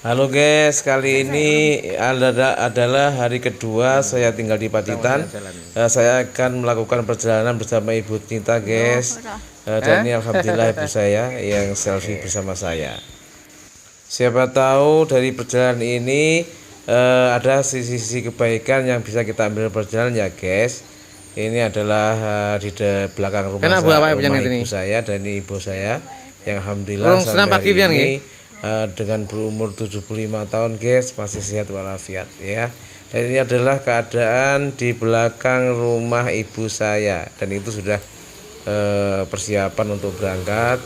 Halo guys, kali ini adalah hari kedua saya tinggal di Pacitan. Saya akan melakukan perjalanan bersama Ibu Cinta guys. Dan ini alhamdulillah ibu saya yang selfie bersama saya. Siapa tahu dari perjalanan ini ada sisi-sisi kebaikan yang bisa kita ambil perjalanan ya guys. Ini adalah di belakang rumah ibu saya dan ini ibu saya yang alhamdulillah sampai hari ini dengan berumur 75 tahun guys masih sehat walafiat ya. Dan ini adalah keadaan di belakang rumah ibu saya dan itu sudah persiapan untuk berangkat.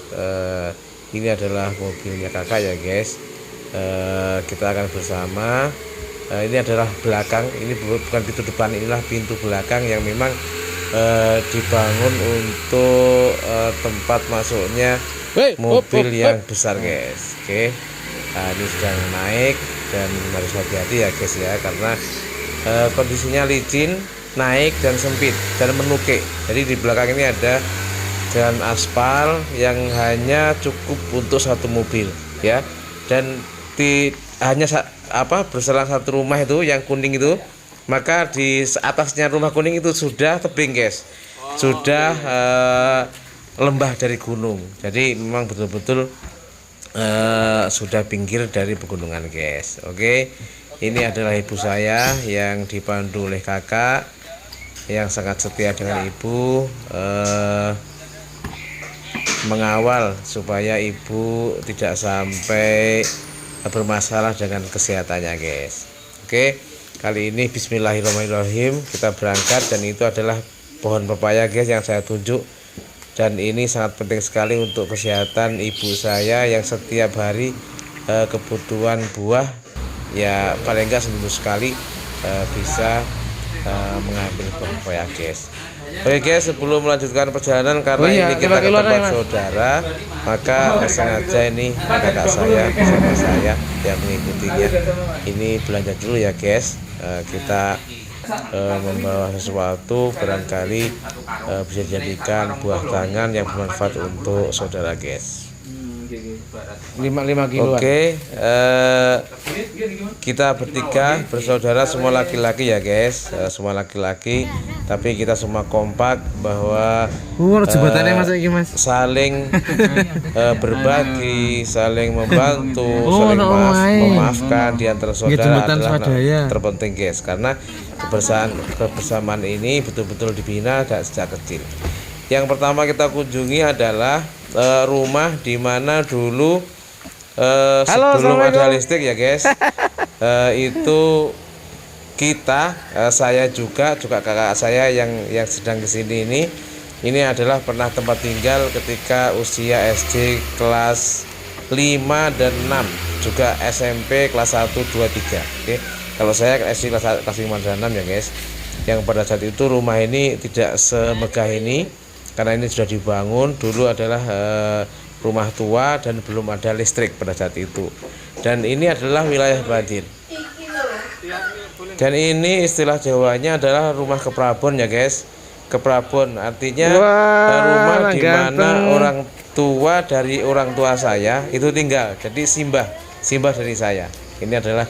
Ini adalah mobilnya kakak ya guys. Kita akan bersama. Ini adalah belakang, ini bukan pintu depan, inilah pintu belakang yang memang dibangun untuk tempat masuknya mobil yang besar guys. Oke. Nah, ini sedang naik dan harus hati-hati ya guys ya, karena kondisinya licin, naik dan sempit dan menukik. Jadi di belakang ini ada jalan aspal yang hanya cukup untuk satu mobil ya, dan hanya berselang satu rumah itu yang kuning itu, maka di atasnya rumah kuning itu sudah tebing guys, sudah lembah dari gunung. Jadi memang betul-betul sudah pinggir dari pegunungan guys. Oke, ini adalah ibu saya yang dipandu oleh kakak yang sangat setia dengan ibu, mengawal supaya ibu tidak sampai bermasalah dengan kesehatannya guys. Oke, kali ini bismillahirrahmanirrahim kita berangkat dan itu adalah pohon pepaya guys yang saya tunjuk. Dan ini sangat penting sekali untuk kesehatan ibu saya yang setiap hari kebutuhan buah ya paling enggak seminggu sekali bisa mengambil buah pepaya guys. Oke guys, sebelum melanjutkan perjalanan karena ini kita ke tempat saudara, maka sengaja ini kakak saya bersama saya yang mengikutinya. Ini belanja dulu ya guys. Kita membawa sesuatu barangkali bisa dijadikan buah tangan yang bermanfaat untuk saudara guys. 5 kilo. Oke, kita bertiga bersaudara semua laki-laki ya guys, semua laki-laki, tapi kita semua kompak bahwa saling berbagi, saling membantu, saling memaafkan di antara saudara adalah terpenting guys, karena kebersamaan ini betul-betul dibina sejak kecil. Yang pertama kita kunjungi adalah rumah di mana dulu sebelum ada listrik ya guys, itu kita saya juga kakak saya yang sedang kesini ini adalah pernah tempat tinggal ketika usia SD kelas 5 dan 6, juga SMP kelas 1, 2, 3. Oke. Kalau saya SD kelas 5 dan 6 ya guys, yang pada saat itu rumah ini tidak semegah ini karena ini sudah dibangun dulu adalah rumah tua dan belum ada listrik pada saat itu. Dan ini adalah wilayah Banjir. Dan ini istilah Jawanya adalah rumah keprabon ya guys. Keprabon artinya rumah di mana orang tua dari orang tua saya itu tinggal. Jadi simbah dari saya. Ini adalah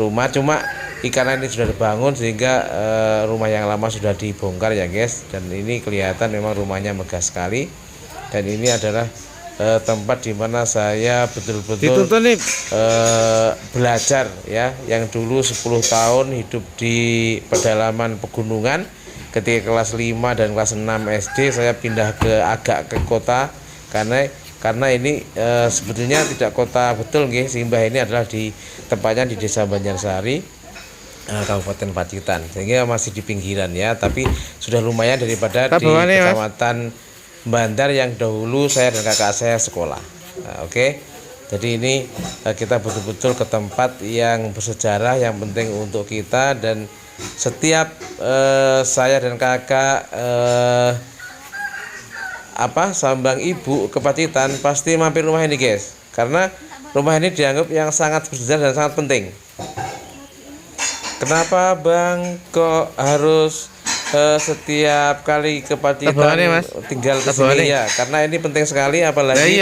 rumah, cuma karena ini sudah dibangun sehingga rumah yang lama sudah dibongkar ya guys. Dan ini kelihatan memang rumahnya megah sekali. Dan ini adalah tempat di mana saya betul-betul belajar ya, yang dulu 10 tahun hidup di pedalaman pegunungan. Ketika kelas 5 dan kelas 6 SD saya pindah agak ke kota karena ini sebetulnya tidak kota betul nggih. Simbah ini adalah tempatnya di Desa Banjarsari, Kabupaten Pacitan, sehingga masih di pinggiran ya, tapi sudah lumayan daripada di Kecamatan Bandar yang dahulu saya dan kakak saya sekolah. Oke. Jadi ini kita betul-betul ke tempat yang bersejarah, yang penting untuk kita, dan setiap saya dan kakak sambang ibu ke Pacitan pasti mampir rumah ini guys, karena rumah ini dianggap yang sangat bersejarah dan sangat penting. Kenapa Bang kok harus setiap kali ke Pacitan tinggal ke sini ya? Karena ini penting sekali, apalagi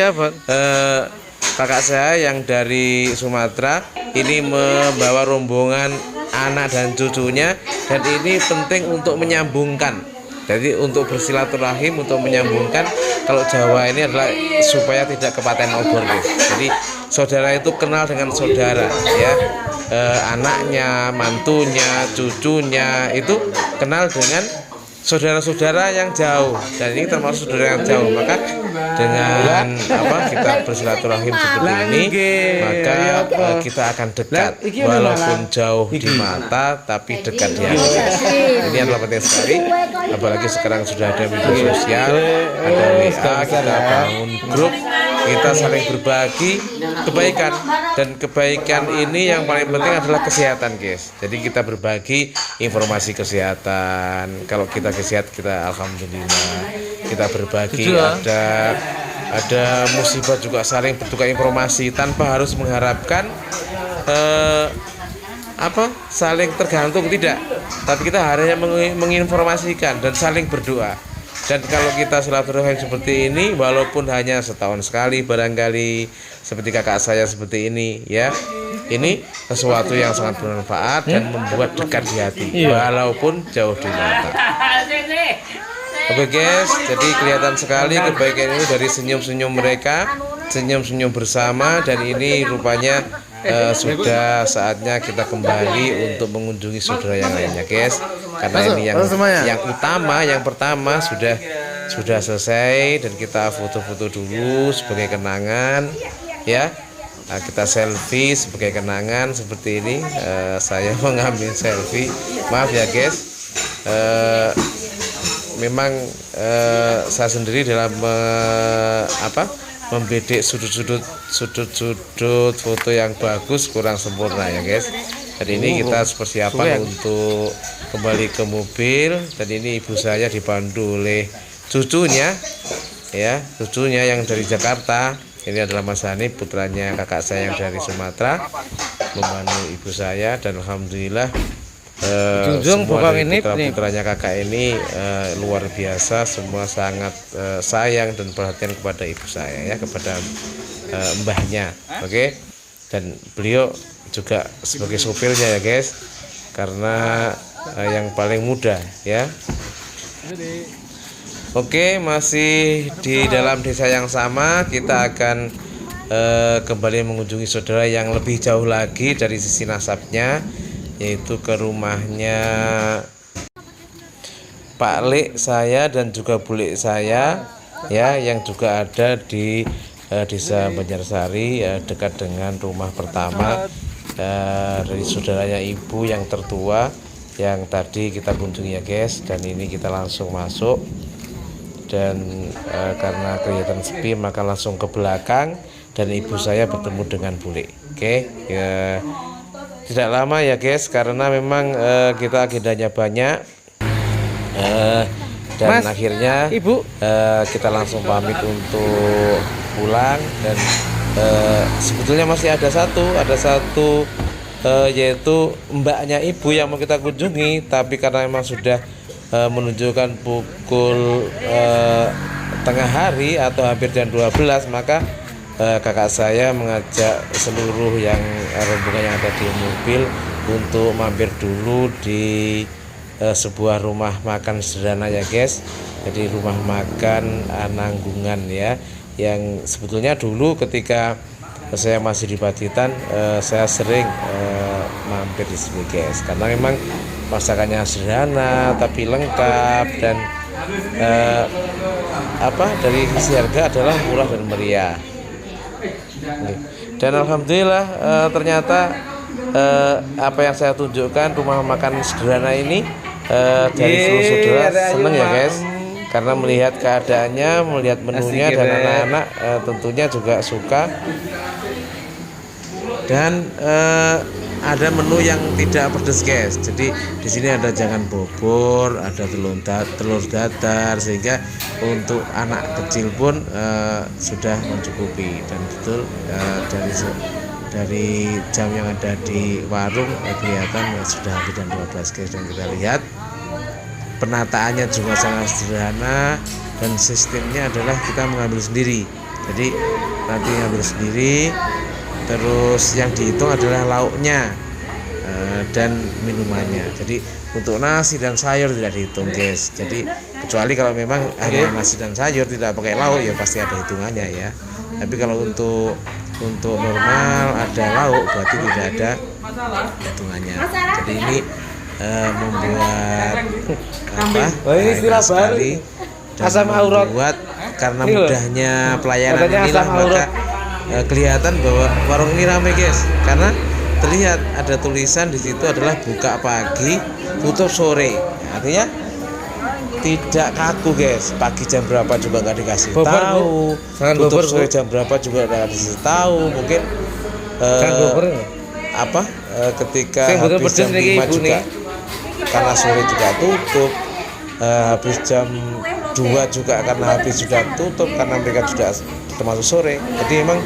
kakak saya yang dari Sumatera ini membawa rombongan anak dan cucunya, dan ini penting untuk menyambungkan. Jadi untuk bersilaturahim, untuk menyambungkan. Kalau Jawa ini adalah supaya tidak kepaten obor, guys. Jadi saudara itu kenal dengan saudara, ya. Anaknya, mantunya, cucunya itu kenal dengan saudara-saudara yang jauh, dan ini termasuk saudara yang jauh. Maka dengan kita bersilaturahim seperti ini, maka kita akan dekat walaupun jauh di mata tapi dekat di hati. Ini adalah penting sekali, apalagi sekarang sudah ada media sosial, ada WA, kita bangun grup, kita saling berbagi kebaikan, dan kebaikan ini yang paling penting adalah kesehatan, guys. Jadi kita berbagi informasi kesehatan. Kalau kita sehat, kita alhamdulillah, kita berbagi. Ada musibah juga saling bertukar informasi tanpa harus mengharapkan saling tergantung, tidak, tapi kita hanya menginformasikan dan saling berdoa. Dan kalau kita silaturahim seperti ini, walaupun hanya setahun sekali barangkali, seperti kakak saya seperti ini, ya, ini sesuatu yang sangat bermanfaat dan membuat dekat di hati, walaupun jauh di mata. Oke guys, jadi kelihatan sekali kebaikan ini dari senyum-senyum mereka, senyum-senyum bersama, dan ini rupanya sudah saatnya kita kembali untuk mengunjungi saudara yang lainnya, guys. Karena ini yang pertama sudah selesai, dan kita foto-foto dulu sebagai kenangan, ya. Nah, kita selfie sebagai kenangan seperti ini. Saya mengambil selfie, maaf ya guys. Memang saya sendiri dalam membidik sudut-sudut foto yang bagus kurang sempurna, ya guys. Dan ini kita persiapan untuk kembali ke mobil, dan ini ibu saya dipandu oleh cucunya, ya, cucunya yang dari Jakarta. Ini adalah Mas Hani, putranya kakak saya yang dari Sumatera, membantu ibu saya, dan alhamdulillah semua dari putra-putranya kakak ini luar biasa, semua sangat sayang dan perhatian kepada ibu saya, ya, kepada mbahnya. Oke. Dan beliau juga sebagai sopirnya, ya guys, karena yang paling muda, ya. Oke, masih di dalam desa yang sama, kita akan kembali mengunjungi saudara yang lebih jauh lagi dari sisi nasabnya, yaitu ke rumahnya Pak Lek saya dan juga Bu Lek saya, ya, yang juga ada di desa Banjarsari, dekat dengan rumah pertama dari saudaranya ibu yang tertua yang tadi kita kunjungi, ya guys. Dan ini kita langsung masuk, dan karena kelihatan sepi maka langsung ke belakang, dan ibu saya bertemu dengan Bu Lek. Oke, ya, tidak lama ya guys, karena memang kita agendanya banyak, dan akhirnya ibu kita langsung pamit untuk pulang. Dan sebetulnya masih ada satu yaitu mbaknya ibu yang mau kita kunjungi, tapi karena memang sudah menunjukkan pukul tengah hari atau hampir jam 12, maka kakak saya mengajak seluruh yang rombongan yang ada di mobil untuk mampir dulu di sebuah rumah makan sederhana, ya guys. Jadi rumah makan Nanggungan, ya, yang sebetulnya dulu ketika saya masih di Pacitan, saya sering mampir di sini, guys, karena memang masakannya sederhana tapi lengkap, dan dari sisi harga adalah murah dan meriah. Dan alhamdulillah ternyata apa yang saya tunjukkan, rumah makan sederhana ini, dari seluruh saudara senang, ya guys, karena melihat keadaannya, melihat menunya, dan anak-anak tentunya juga suka. Dan ada menu yang tidak pedas, guys. Jadi di sini ada jangan bobor, ada telur dadar, sehingga untuk anak kecil pun sudah mencukupi. Dan betul dari jam yang ada di warung kelihatan sudah hampir jam 12, guys. Dan kita lihat penataannya juga sangat sederhana, dan sistemnya adalah kita mengambil sendiri. Jadi nanti ngambil sendiri. Terus yang dihitung adalah lauknya dan minumannya. Jadi untuk nasi dan sayur tidak dihitung guys. Jadi kecuali kalau memang hanya nasi dan sayur tidak pakai lauk ya pasti ada hitungannya ya. Tapi kalau untuk normal ada lauk berarti tidak ada hitungannya. Jadi ini membuat enak sekali dan membuat karena mudahnya pelayanan inilah maka kelihatan bahwa warung ini ramai guys, karena terlihat ada tulisan di situ adalah buka pagi tutup sore. Artinya tidak kaku guys, pagi jam berapa juga nggak dikasih tahu, tutup sore jam berapa juga nggak dikasih tahu. Mungkin ketika habis jam 5 juga karena sore juga tutup, habis jam 2 juga karena habis sudah tutup karena mereka sudah termasuk sore. Jadi memang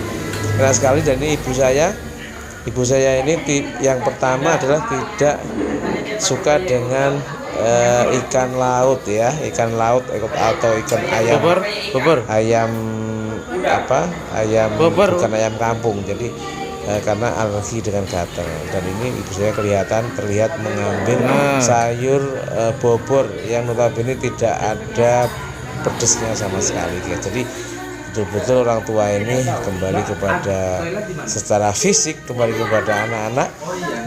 keras sekali. Dan ini ibu saya ini yang pertama adalah tidak suka dengan ikan laut ya, ikan laut atau ikan ayam ayam bukan ayam kampung. Jadi karena alergi dengan gatal. Dan ini ibu saya terlihat mengambil sayur bobor yang notabene tidak ada pedesnya sama sekali guys. Jadi betul-betul orang tua ini kembali kepada secara fisik, kembali kepada anak-anak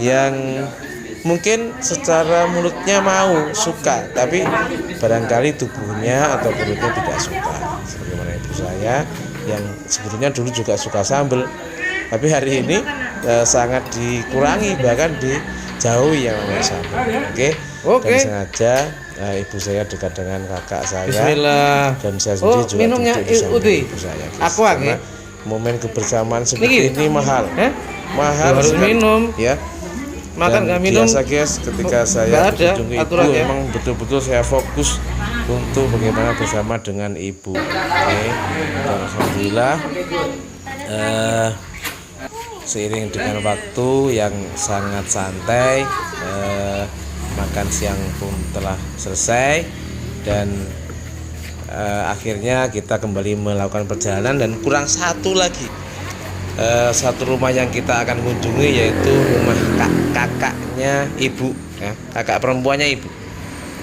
yang mungkin secara mulutnya mau suka, tapi barangkali tubuhnya atau perutnya tidak suka. Sebagaimana ibu saya yang sebetulnya dulu juga suka sambal, tapi hari ini sangat dikurangi, bahkan dijauhi yang namanya sambal. Oke. Dan sengaja ibu saya dekat dengan kakak saya. Bismillah. Dan saya sendiri juga duduk di samping ibu saya. Karena momen kebersamaan seperti ini mahal. Mahal harus minum. Ya. Makan nggak minum. Biasa guys, ketika saya mengunjungi ibu memang betul-betul saya fokus untuk bagaimana bersama dengan ibu. Oke. Dan alhamdulillah seiring dengan waktu yang sangat santai, makan siang pun telah selesai dan akhirnya kita kembali melakukan perjalanan. Dan kurang satu lagi, satu rumah yang kita akan kunjungi, yaitu rumah kakaknya ibu ya, kakak perempuannya ibu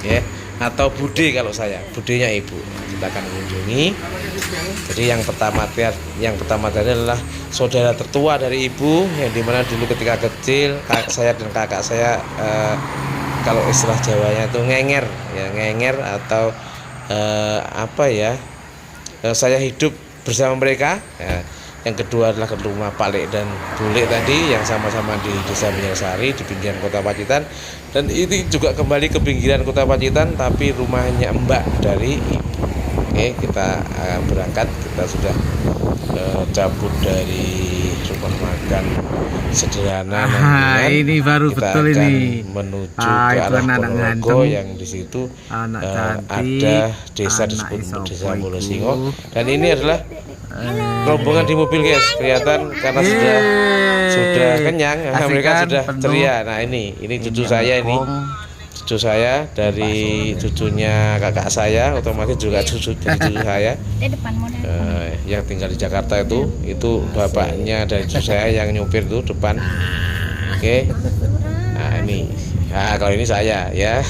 ya, atau bude kalau saya, budenya ibu kita akan kunjungi. Jadi yang pertama tadi adalah saudara tertua dari ibu, yang dimana dulu ketika kecil saya dan kakak saya kalau istilah Jawanya itu ngenger atau saya hidup bersama mereka ya. Yang kedua adalah ke rumah Pak Lek dan Bu Lek tadi yang sama-sama di Desa Minyarsari di pinggiran Kota Pacitan. Dan ini juga kembali ke pinggiran Kota Pacitan tapi rumahnya Mbak dari ibu. Oke, kita berangkat. Kita sudah cabut dari rumah makan sederhana. Ini baru kita betul akan ini menuju ke arah Ponorogo yang di situ ada desa disebut Desa Molosingo. Dan ini adalah rombongan di mobil guys, kelihatan karena sudah kenyang, mereka sudah ceria. Nah ini cucu saya, ini cucu saya dari cucunya kakak saya, otomatis juga cucu saya yang tinggal di Jakarta itu bapaknya dari cucu saya yang nyupir tuh depan. Oke. Nah ini, kalau ini saya ya.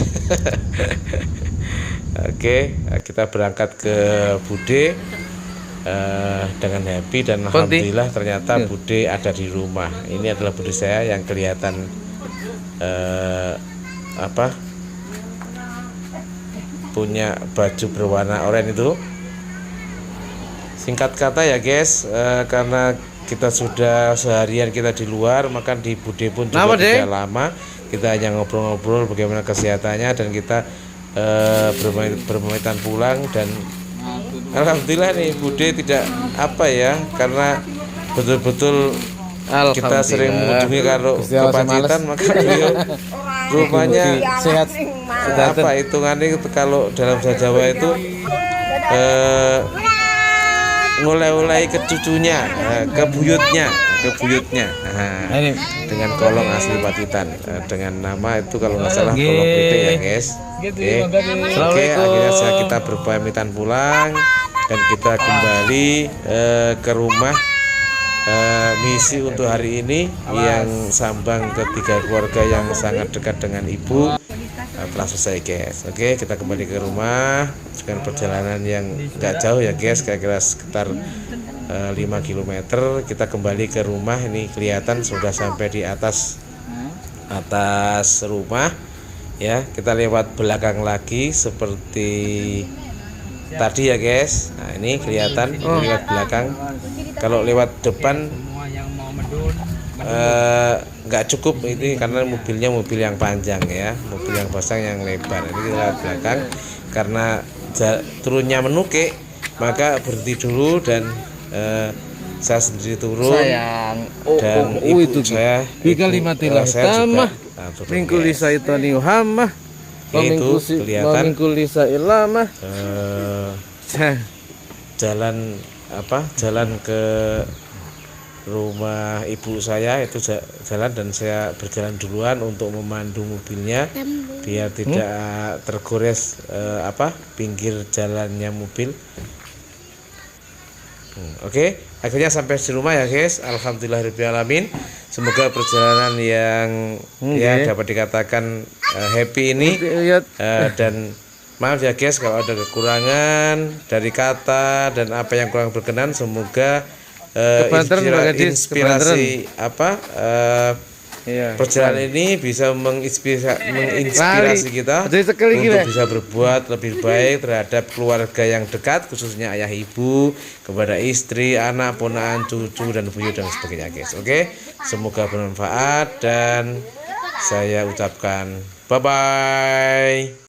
Oke, kita berangkat ke Bude dengan happy dan alhamdulillah ternyata Bude ada di rumah. Ini adalah Bude saya yang kelihatan punya baju berwarna oranye itu. Singkat kata ya guys, karena kita sudah seharian kita di luar, maka di Bude pun juga tidak lama. Kita hanya ngobrol-ngobrol bagaimana kesehatannya dan kita berpamitan pulang. Dan alhamdulillah nih Bude tidak karena betul-betul kita sering mengunjungi kalau ke Pacitan, maka beliau rumahnya sehat. Hitungannya itu kalau dalam bahasa Jawa itu ngulai-ulai ke cucunya, ke buyutnya. Dengan kolong asli Pacitan, dengan nama itu kalau nggak salah kolong piting ya guys. Oke, akhirnya kita berpamitan pulang. dan kita kembali ke rumah. Misi untuk hari ini yang sambang ketiga keluarga yang sangat dekat dengan ibu telah selesai guys. Oke, kita kembali ke rumah dengan perjalanan yang nggak jauh ya guys, kira-kira sekitar 5 km. Kita kembali ke rumah, ini kelihatan sudah sampai di atas rumah ya. Kita lewat belakang lagi seperti tadi ya guys. Nah ini kelihatan lewat belakang. Kalau lewat depan nggak cukup ini karena mobilnya mobil yang panjang ya, mobil yang pasang yang lebar. Ini kita lewat belakang karena turunnya menukik, maka berhenti dulu dan saya sendiri turun dan ibu itu saya tamah mingkuli saitani hamah itu kelihatan mingkuli sailamah jalan ke rumah ibu saya itu jalan, dan saya berjalan duluan untuk memandu mobilnya biar tidak tergores pinggir jalannya mobil. Oke, akhirnya sampai di rumah ya guys. Alhamdulillahirobbilalamin. Semoga perjalanan yang ya dapat dikatakan happy ini, dan maaf ya guys kalau ada kekurangan dari kata dan apa yang kurang berkenan. Semoga inspirasi perjalanan ini bisa menginspirasi kita untuk bisa berbuat lebih baik terhadap keluarga yang dekat, khususnya ayah ibu, kepada istri, anak, ponakan, cucu, dan buyut dan sebagainya guys. Oke, semoga bermanfaat dan saya ucapkan bye bye.